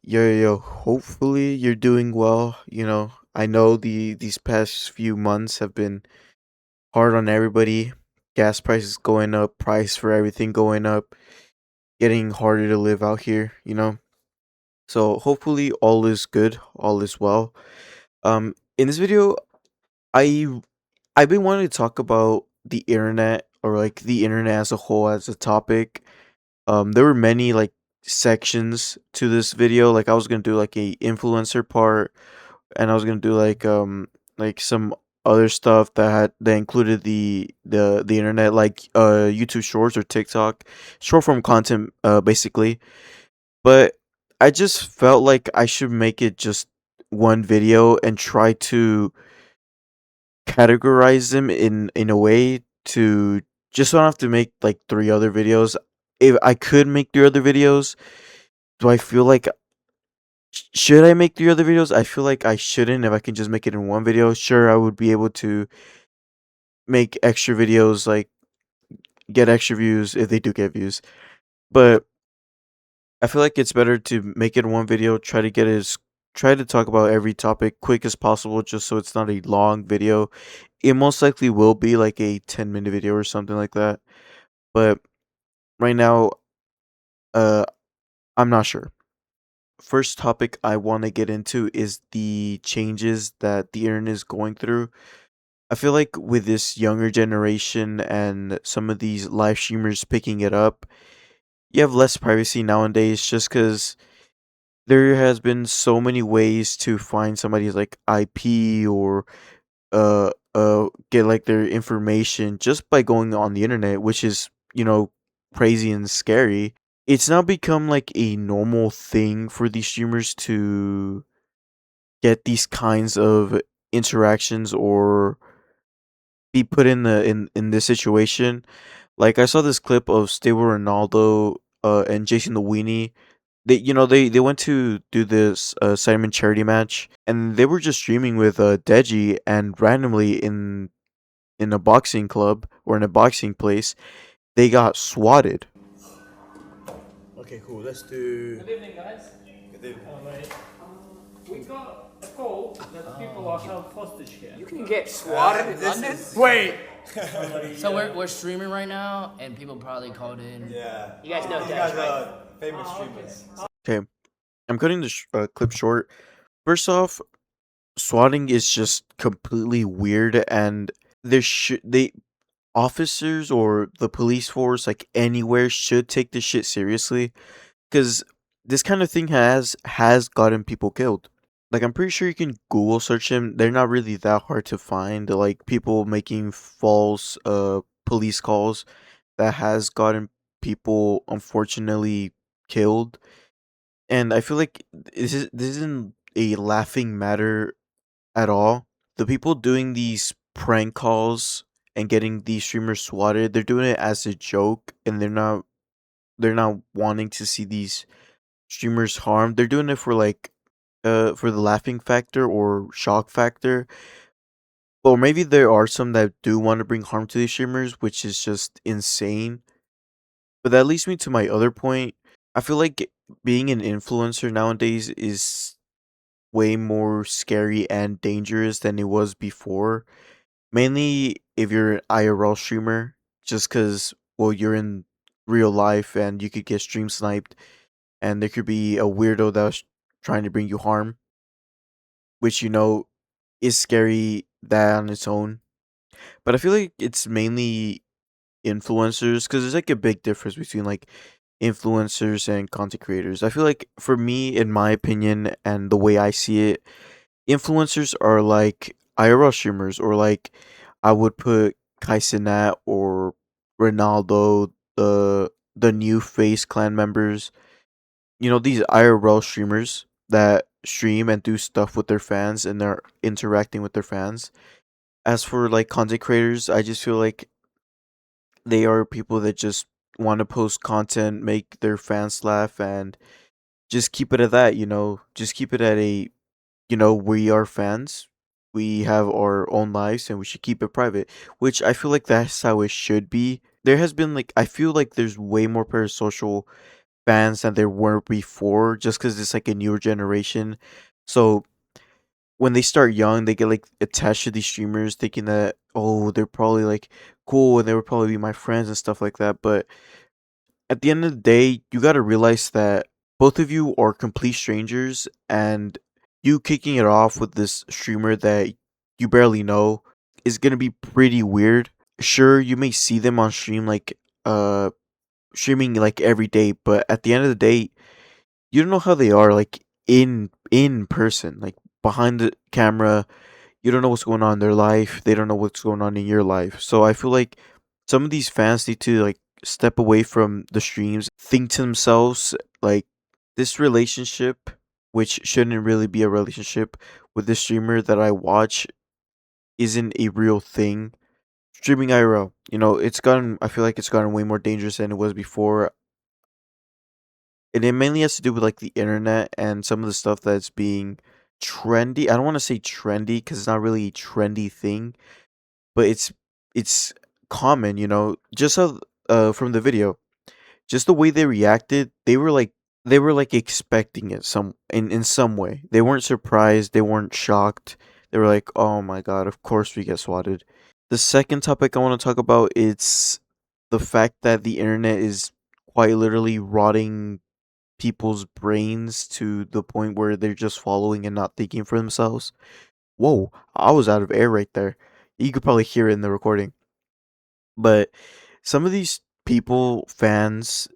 Yo, hopefully you're doing well. I know these past few months have been hard on everybody. Gas prices going up, price for everything going up, getting harder to live out here. So hopefully all is good, all is well. In this video, I I've been wanting to talk about the internet or like the internet as a whole as a topic. There were many like sections to this video. Like I was gonna do like a influencer part, and I was gonna do like some other stuff that included the internet, like YouTube Shorts or TikTok, short form content, basically. But I just felt like I should make it just one video and try to categorize them in a way to just so I don't have to make like three other videos. If I could make three other videos, do I feel like should I make three other videos? I feel like I shouldn't. If I can just make it in one video, sure, I would be able to make extra videos, like get extra views if they do get views. But I feel like it's better to make it in one video, try to talk about every topic quick as possible just so it's not a long video. It most likely will be like a 10-minute video or something like that. But right now, uh I'm not sure. First topic I want to get into is the changes that the internet is going through. I feel like with this younger generation and some of these live streamers picking it up, you have less privacy nowadays just because there has been so many ways to find somebody's like IP or get like their information just by going on the internet, which is, crazy and scary. It's now become like a normal thing for these streamers to get these kinds of interactions or be put in this situation. Like I saw this clip of Stable Ronaldo and Jason the Weenie. They went to do this Simon charity match, and they were just streaming with Deji, and randomly in a boxing club or in a boxing place, they got swatted. Okay, cool. Let's do. Good evening, guys. Good evening. Hello, mate. We got a call that people are held hostage here. You can get swatted in This London? is- Wait! So we're streaming right now, and people probably called in. Yeah. You guys know You Dash, guys right? are famous streamers. Okay, I'm cutting the clip short. First off, swatting is just completely weird, and they officers or the police force, like anywhere, should take this shit seriously, because this kind of thing has gotten people killed. Like I'm pretty sure you can Google search them. They're not really that hard to find. Like people making false police calls that has gotten people unfortunately killed. And I feel like this isn't a laughing matter at all. The people doing these prank calls and getting these streamers swatted, they're doing it as a joke, and they're not wanting to see these streamers harmed. They're doing it for like for the laughing factor or shock factor. Or maybe there are some that do want to bring harm to these streamers, which is just insane. But that leads me to my other point. I feel like being an influencer nowadays is way more scary and dangerous than it was before. Mainly if you're an IRL streamer, just because, well, you're in real life and you could get stream sniped, and there could be a weirdo that's trying to bring you harm, which is scary that on its own. But I feel like it's mainly influencers because there's like a big difference between like influencers and content creators. I feel like for me, in my opinion, and the way I see it, influencers are like IRL streamers, or like I would put Kai Cenat or Ronaldo, the new face clan members. These IRL streamers that stream and do stuff with their fans and they're interacting with their fans. As for like content creators, I just feel like they are people that just want to post content, make their fans laugh, and just keep it at that. Just keep it at we are fans. We have our own lives and we should keep it private, which I feel like that's how it should be. There has been like, I feel like there's way more parasocial fans than there were before, just because it's like a newer generation. So when they start young, they get like attached to these streamers, thinking that, oh, they're probably like cool and they would probably be my friends and stuff like that. But at the end of the day, you got to realize that both of you are complete strangers, and you kicking it off with this streamer that you barely know is going to be pretty weird. Sure, you may see them on stream like streaming like every day, but at the end of the day, you don't know how they are like in person, like behind the camera. You don't know what's going on in their life. They don't know what's going on in your life. So I feel like some of these fans need to like step away from the streams, think to themselves like this relationship, which shouldn't really be a relationship with the streamer that I watch, isn't a real thing. Streaming IRL, I feel like it's gotten way more dangerous than it was before. And it mainly has to do with like the internet and some of the stuff that's being trendy. I don't want to say trendy because it's not really a trendy thing, but it's common, just how from the video, just the way they reacted, they were like expecting it in some way. They weren't surprised, they weren't shocked. They were like, "Oh my god, of course we get swatted." The second topic I want to talk about, it's the fact that the internet is quite literally rotting people's brains to the point where they're just following and not thinking for themselves. Whoa, I was out of air right there. You could probably hear it in the recording. But some of these people, fans,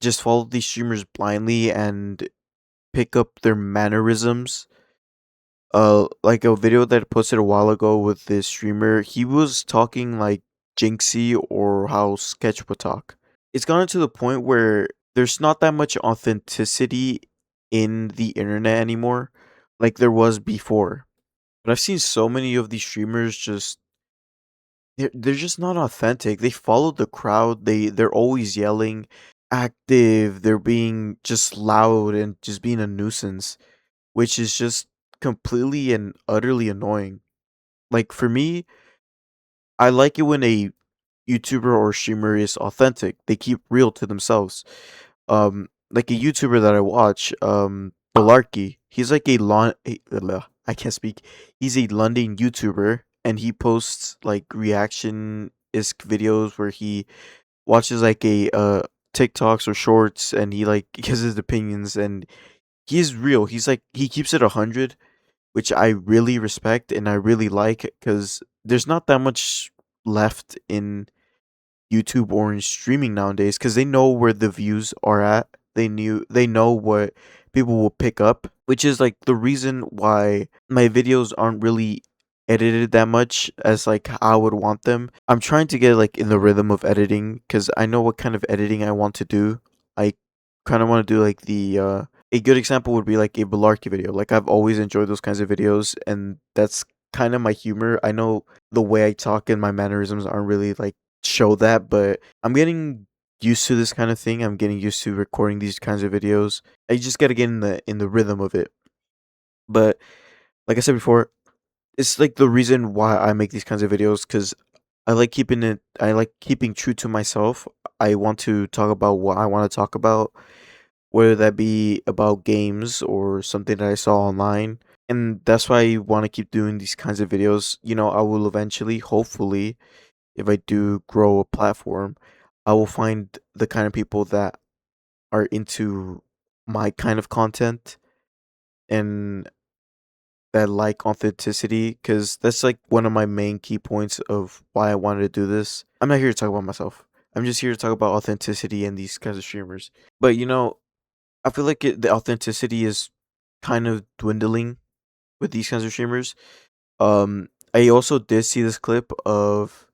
just follow these streamers blindly and pick up their mannerisms. Like a video that I posted a while ago with this streamer, he was talking like Jinxie or how Sketch would talk. It's gotten to the point where there's not that much authenticity in the internet anymore like there was before. But I've seen so many of these streamers just they're just not authentic. They follow the crowd. They're always yelling, active. They're being just loud and just being a nuisance, which is just completely and utterly annoying. Like for me, I like it when a YouTuber or streamer is authentic. They keep real to themselves. Like a YouTuber that I watch, Belarky. He's like I can't speak. He's a London YouTuber, and he posts like reaction isk videos where he watches like a TikToks or shorts, and he like gives his opinions, and he's real. He keeps it 100, which I really respect and I really like because there's not that much left in YouTube or in streaming nowadays because they know where the views are at. They know what people will pick up, which is like the reason why my videos aren't really edited that much as like I would want them. I'm trying to get like in the rhythm of editing because I know what kind of editing I want to do. I kind of want to do like a good example would be like a Belarky video. Like I've always enjoyed those kinds of videos, and that's kind of my humor. I know the way I talk and my mannerisms aren't really like show that, but I'm getting used to this kind of thing. I'm getting used to recording these kinds of videos. I just gotta get in the rhythm of it. But like I said before, it's like the reason why I make these kinds of videos because I like keeping true to myself. I want to talk about what I want to talk about, whether that be about games or something that I saw online. And that's why I want to keep doing these kinds of videos. I will eventually, hopefully, if I do grow a platform, I will find the kind of people that are into my kind of content and that like authenticity because that's like one of my main key points of why I wanted to do this. I'm not here to talk about myself. I'm just here to talk about authenticity and these kinds of streamers. But I feel like the authenticity is kind of dwindling with these kinds of streamers. I also did see this clip of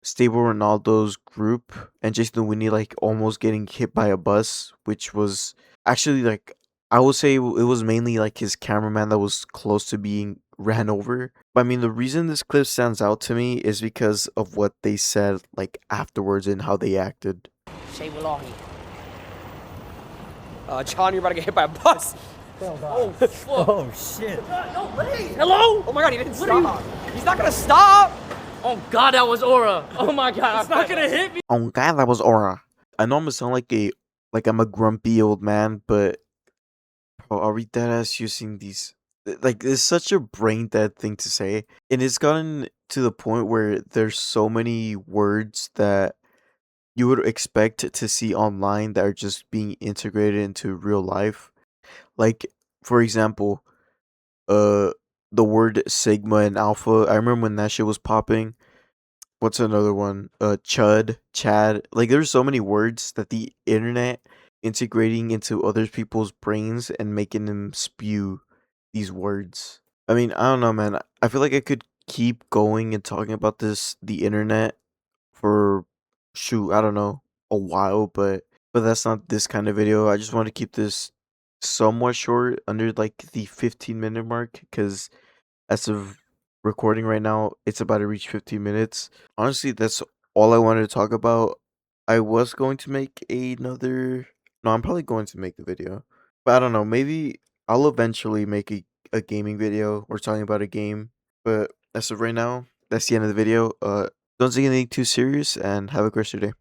Stable Ronaldo's group and Jason Winnie like almost getting hit by a bus, which was actually like I would say it was mainly like his cameraman that was close to being ran over. But I mean, the reason this clip stands out to me is because of what they said like afterwards and how they acted. Shay Wallahi. John, you're about to get hit by a bus. Oh, fuck. Oh shit. No, wait. Hello? Oh my god, he didn't stop. He's not gonna stop. Oh God, that was Aura. Oh my God, It's not gonna hit me. Oh god, that was aura. I know I'm gonna sound like a like I'm a grumpy old man, but bro, are we dead ass using these? Like, it's such a brain dead thing to say, and it's gotten to the point where there's so many words that you would expect to see online that are just being integrated into real life. Like, for example, uh, the word sigma and alpha. I remember when that shit was popping. What's another one? Chud, Chad. Like, there's so many words that the internet integrating into other people's brains and making them spew these words. I mean, I don't know, man. I feel like I could keep going and talking about the internet, for shoot, I don't know, a while, but that's not this kind of video. I just want to keep this somewhat short, under like the 15-minute mark, because as of recording right now, it's about to reach 15 minutes. Honestly, that's all I wanted to talk about. I was going to make another. No, I'm probably going to make the video. But I don't know. Maybe I'll eventually make a gaming video or talking about a game. But as of right now, that's the end of the video. Don't take anything too serious and have a great day.